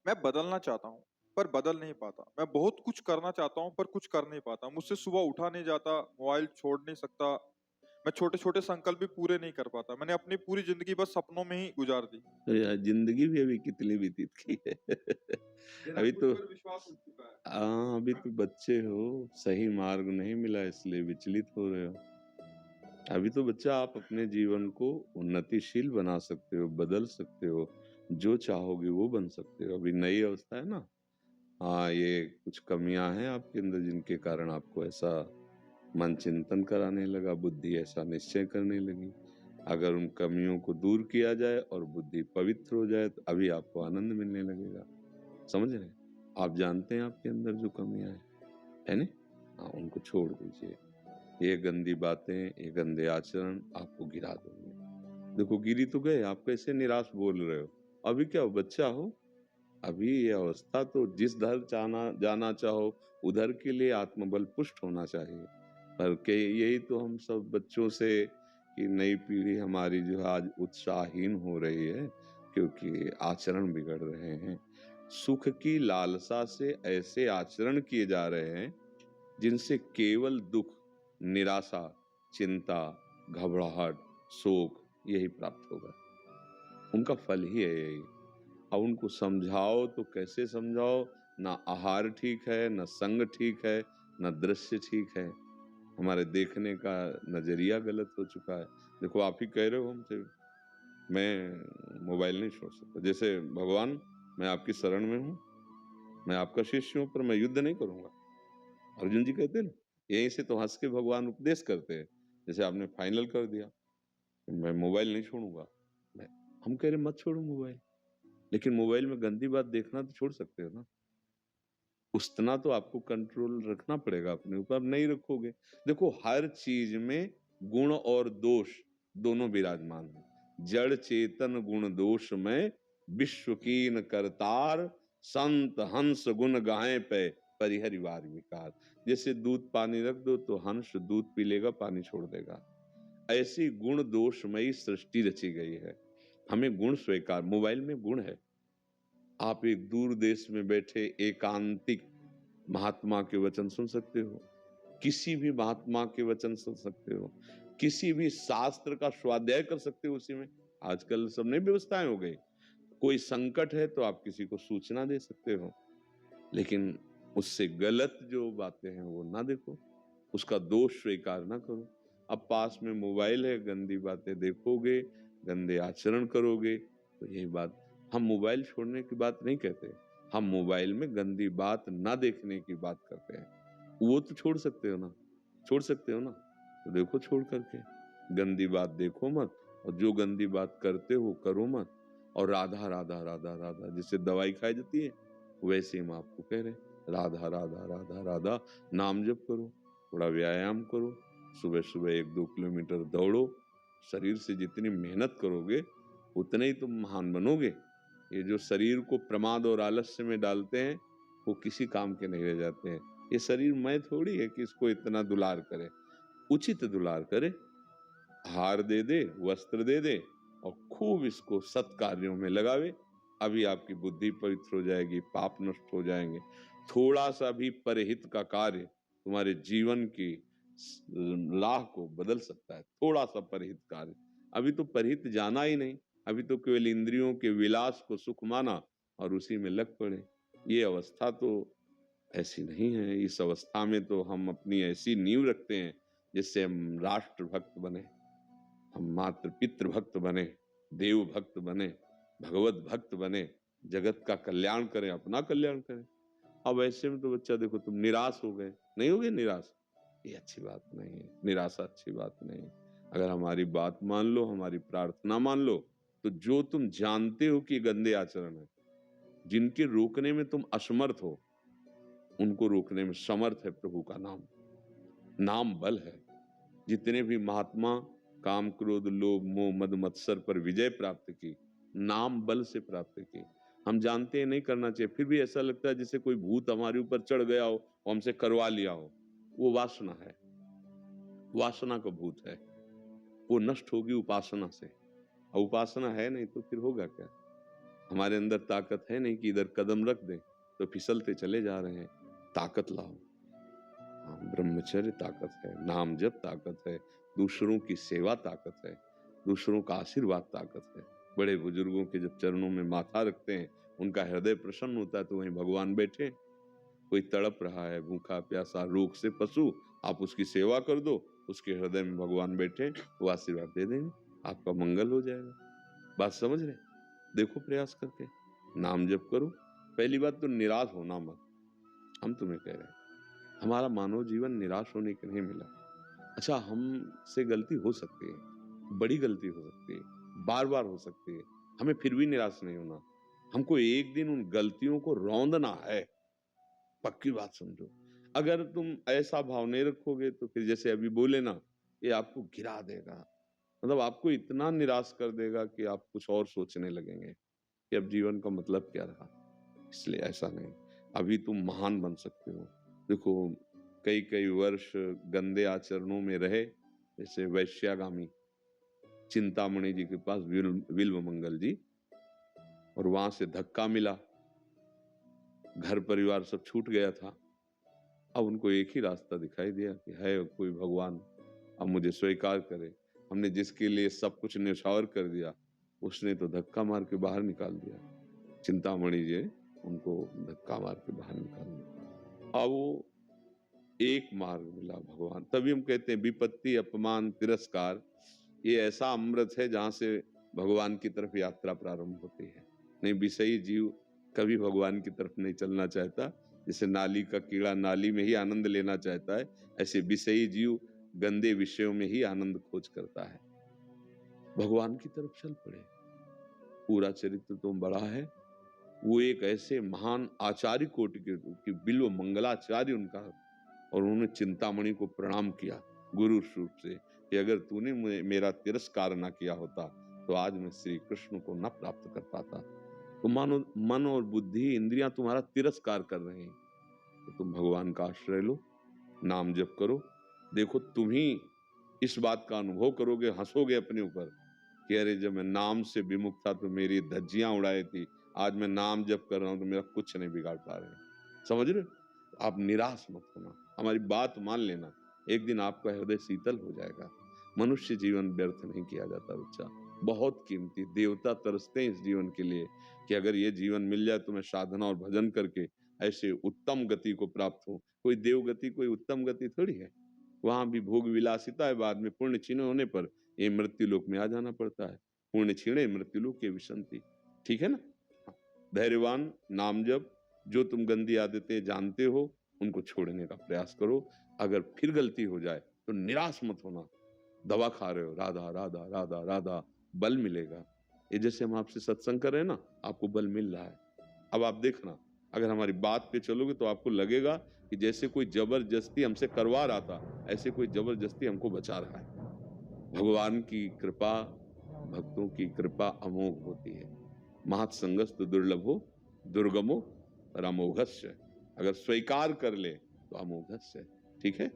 मैं बदलना चाहता हूँ, पर बदल नहीं पाता। मैं बहुत कुछ करना चाहता हूँ, पर कुछ कर नहीं पाता। मुझसे सुबह उठा नहीं जाता, मोबाइल छोड़ नहीं सकता। मैं छोटे-छोटे संकल्प भी पूरे नहीं कर पाता। मैंने अपनी पूरी ज़िंदगी बस सपनों में ही गुजार दी। तो यार जिंदगी भी अभी कितनी व्यतीत की है। मेरा अभी खुद तो पर विश्वास उठ चुका है। अभी तो बच्चे हो, सही मार्ग नहीं मिला इसलिए विचलित हो रहे हो। अभी तो बच्चा आप अपने जीवन को उन्नतिशील बना सकते हो, बदल सकते हो, जो चाहोगे वो बन सकते हो। अभी नई अवस्था है ना। हाँ, ये कुछ कमियां हैं आपके अंदर जिनके कारण आपको ऐसा मन चिंतन कराने लगा, बुद्धि ऐसा निश्चय करने लगी। अगर उन कमियों को दूर किया जाए और बुद्धि पवित्र हो जाए तो अभी आपको आनंद मिलने लगेगा। समझ रहे हैं? आप जानते हैं आपके अंदर जो कमियां हैं, है ना? हाँ, उनको छोड़ दीजिए। ये गंदी बातें, ये गंदे आचरण आपको गिरा देंगे। देखो गिरी तो गए, आप कैसे निराश बोल रहे हो? अभी क्या हो, बच्चा हो? अभी ये अवस्था तो जिस दर जाना जाना चाहो उधर के लिए आत्मबल पुष्ट होना चाहिए। पर के यही तो हम सब बच्चों से कि नई पीढ़ी हमारी जो है आज उत्साहहीन हो रही है क्योंकि आचरण बिगड़ रहे हैं। सुख की लालसा से ऐसे आचरण किए जा रहे हैं जिनसे केवल दुख, निराशा, चिंता, घबराहट, शोक यही प्राप्त होगा। उनका फल ही है यही। अब उनको समझाओ तो कैसे समझाओ? ना आहार ठीक है, ना संग ठीक है, ना दृश्य ठीक है। हमारे देखने का नजरिया गलत हो चुका है। देखो आप ही कह रहे हो हमसे, मैं मोबाइल नहीं छोड़ सकता। जैसे भगवान, मैं आपकी शरण में हूँ, मैं आपका शिष्य हूँ, पर मैं युद्ध नहीं करूंगा। अर्जुन जी कहते हैं ना, यहीं से तो हंस के भगवान उपदेश करते हैं। जैसे आपने फाइनल कर दिया, मैं मोबाइल नहीं छोड़ूंगा। मैं हम कह रहे मत छोड़ो मोबाइल, लेकिन मोबाइल में गंदी बात देखना तो छोड़ सकते हो ना। उतना तो आपको कंट्रोल रखना पड़ेगा अपने ऊपर, अब नहीं रखोगे। देखो हर चीज में गुण और दोष दोनों विराजमान है। जड़ चेतन गुण दोष में विश्व कीन करतार, संत हंस गुण गाए पे परिहरिवार विकार। जैसे दूध पानी रख दो तो हंस दूध पी लेगा, पानी छोड़ देगा। ऐसी गुण दोषमयी सृष्टि रची गई है। हमें गुण स्वीकार, मोबाइल में गुण है। आप एक दूर देश में बैठे एकांतिक महात्मा के वचन सुन सकते हो, किसी भी महात्मा के वचन सुन सकते हो, किसी भी शास्त्र का स्वाध्याय कर सकते हो उसी में। आजकल सब नई व्यवस्थाएं हो गई। कोई संकट है तो आप किसी को सूचना दे सकते हो, लेकिन उससे गलत जो बातें हैं वो ना देखो, उसका दोष स्वीकार ना करो। अब पास में मोबाइल है, गंदी बातें देखोगे, गंदे आचरण करोगे, तो यही बात। हम मोबाइल छोड़ने की बात नहीं कहते, हम मोबाइल में गंदी बात ना देखने की बात करते हैं। वो तो छोड़ सकते हो ना, छोड़ सकते हो ना, तो देखो छोड़ करके। गंदी बात देखो मत, और जो गंदी बात करते हो करो मत। और राधा राधा राधा राधा जिससे दवाई खाई जाती है, वैसे हम आपको कह रहे हैं राधा राधा राधा राधा नाम जप करो, थोड़ा व्यायाम करो, सुबह सुबह 1-2 किलोमीटर दौड़ो। शरीर से जितनी मेहनत करोगे उतने ही तुम महान बनोगे। ये जो शरीर को प्रमाद और आलस्य में डालते हैं वो किसी काम के नहीं रह जाते हैं। ये शरीर मैं थोड़ी है कि इसको इतना दुलार करे, उचित दुलार करे, हार दे दे, वस्त्र दे दे और खूब इसको सत्कार्यों में लगावे। अभी आपकी बुद्धि पवित्र हो जाएगी, पाप नष्ट हो जाएंगे। थोड़ा सा भी परहित का कार्य तुम्हारे जीवन की राह को बदल सकता है। थोड़ा सा परहित कार्य, अभी तो परहित जाना ही नहीं, अभी तो केवल इंद्रियों के विलास को सुख माना और उसी में लग पड़े। ये अवस्था तो ऐसी नहीं है। इस अवस्था में तो हम अपनी ऐसी नींव रखते हैं जिससे हम राष्ट्र भक्त बने, हम मातृ पितृ भक्त बने, देव भक्त बने, भगवत भक्त बने, जगत का कल्याण करें, अपना कल्याण करें। अब ऐसे में तो बच्चा देखो तुम निराश हो गए, नहीं होगे निराश? ये अच्छी बात नहीं है, निराशा अच्छी बात नहीं है। अगर हमारी बात मान लो, हमारी प्रार्थना मान लो, तो जो तुम जानते हो कि गंदे आचरण है, जिनके रोकने में तुम असमर्थ हो, उनको रोकने में समर्थ है प्रभु का नाम। नाम बल है। जितने भी महात्मा काम क्रोध लोभ मोह मद मत्सर पर विजय प्राप्त की, नाम बल से प्राप्त की। हम जानते हैं नहीं करना चाहिए, फिर भी ऐसा लगता है जैसे कोई भूत हमारे ऊपर चढ़ गया हो और हमसे करवा लिया हो। वो वासना है, वासना का भूत है। वो नष्ट होगी उपासना से, और उपासना है नहीं तो फिर होगा क्या? हमारे अंदर ताकत है नहीं कि इधर कदम रख दें तो फिसलते चले जा रहे हैं। ताकत लाओ। हाँ, ब्रह्मचर्य ताकत है, नाम जप ताकत है, दूसरों की सेवा ताकत है, दूसरों का आशीर्वाद ताकत है। बड़े बुजुर्गों के जब चरणों में माथा रखते हैं, उनका हृदय प्रसन्न होता है, तो वहीं भगवान बैठे। कोई तड़प रहा है, भूखा प्यासा रोग से पशु, आप उसकी सेवा कर दो, उसके हृदय में भगवान बैठे, वो आशीर्वाद दे देंगे, आपका मंगल हो जाएगा। बात समझ रहे? देखो प्रयास करके, नाम जप करो। पहली बात तो निराश होना मत। हम तुम्हें कह रहे हैं, हमारा मानव जीवन निराश होने के नहीं मिला। अच्छा, हमसे गलती हो सकती है, बड़ी गलती हो सकती है, बार बार हो सकती है, हमें फिर भी निराश नहीं होना। हमको एक दिन उन गलतियों को रौंदना है, पक्की बात समझो। अगर तुम ऐसा भाव नहीं रखोगे तो फिर जैसे अभी बोले ना, ये आपको गिरा देगा, मतलब आपको इतना निराश कर देगा कि आप कुछ और सोचने लगेंगे कि अब जीवन का मतलब क्या रहा। इसलिए ऐसा नहीं, अभी तुम महान बन सकते हो। देखो, कई कई वर्ष गंदे आचरणों में रहे, जैसे वैश्यागामी चिंतामणि जी के पास विल्व मंगल जी, और वहां से धक्का मिला, घर परिवार सब छूट गया था। अब उनको एक ही रास्ता दिखाई दिया कि है कोई भगवान, अब मुझे स्वीकार करे। हमने जिसके लिए सब कुछ न्यौछावर कर दिया, उसने तो धक्का मार के बाहर निकाल दिया। चिंतामणि जी उनको धक्का मार के बाहर निकाल दिया। अब वो एक मार्ग मिला भगवान। तभी हम कहते हैं विपत्ति, अपमान, तिरस्कार, ये ऐसा अमृत है जहां से भगवान की तरफ यात्रा प्रारंभ होती है। नहीं, विषयी जीव कभी भगवान की तरफ नहीं चलना चाहता। जैसे नाली का कीड़ा नाली में ही आनंद लेना चाहता है, ऐसे विषयी जीव गंदे विषयों में ही आनंद खोज करता है। भगवान की तरफ चल पड़े। पूरा चरित्र तो बड़ा है। वो एक ऐसे महान आचार्य कोटि के बिल्व मंगलाचार्य उनका, और उन्होंने चिंतामणि को प्रणाम किया गुरु रूप से कि अगर तूने मेरा तिरस्कार न किया होता तो आज मैं श्री कृष्ण को न प्राप्त कर पाता। तो मानो मन और बुद्धि इंद्रियां तुम्हारा तिरस्कार कर रहे हैं, तो तुम भगवान का आश्रय लो, नाम जप करो। देखो, तुम ही इस बात का अनुभव करोगे, हंसोगे अपने ऊपर कि अरे जब मैं नाम से विमुख था तो मेरी धज्जियां उड़ाई थी, आज मैं नाम जप कर रहा हूं तो मेरा कुछ नहीं बिगाड़ पा रहे। समझ रहे? आप निराश मत होना, हमारी बात मान लेना, एक दिन आपका हृदय शीतल हो जाएगा। मनुष्य जीवन व्यर्थ नहीं किया जाता बच्चा, बहुत कीमती। देवता तरसते हैं इस जीवन के लिए कि अगर ये जीवन मिल जाए तो मैं साधना और भजन करके ऐसे उत्तम गति को प्राप्त हो। कोई देव गति, कोई उत्तम गति थोड़ी है। वहां भी भोग विलासिता है, बाद में पुण्य क्षीण होने पर ये मृत्यु लोक में आ जाना पड़ता है। पुण्य क्षीणे मृत्यु लोक के विशंति। ठीक है ना? हाँ। धैर्यवान, नाम जप, जो तुम गंदी आदतें जानते हो उनको छोड़ने का प्रयास करो। अगर फिर गलती हो जाए तो निराश मत होना। दवा खा रहे हो, राधा राधा राधा राधा, बल मिलेगा। ये जैसे हम आपसे सत्संग कर रहे हैं ना, आपको बल मिल रहा है। अब आप देखना, अगर हमारी बात पे चलोगे तो आपको लगेगा कि जैसे कोई जबरदस्ती हमसे करवा रहा था, ऐसे कोई जबरदस्ती हमको बचा रहा है। भगवान की कृपा, भक्तों की कृपा अमोघ होती है। महत्संगस्तु दुर्लभो दुर्गमो परमोघस्य। अगर स्वीकार कर ले तो अमोघस्य। ठीक है?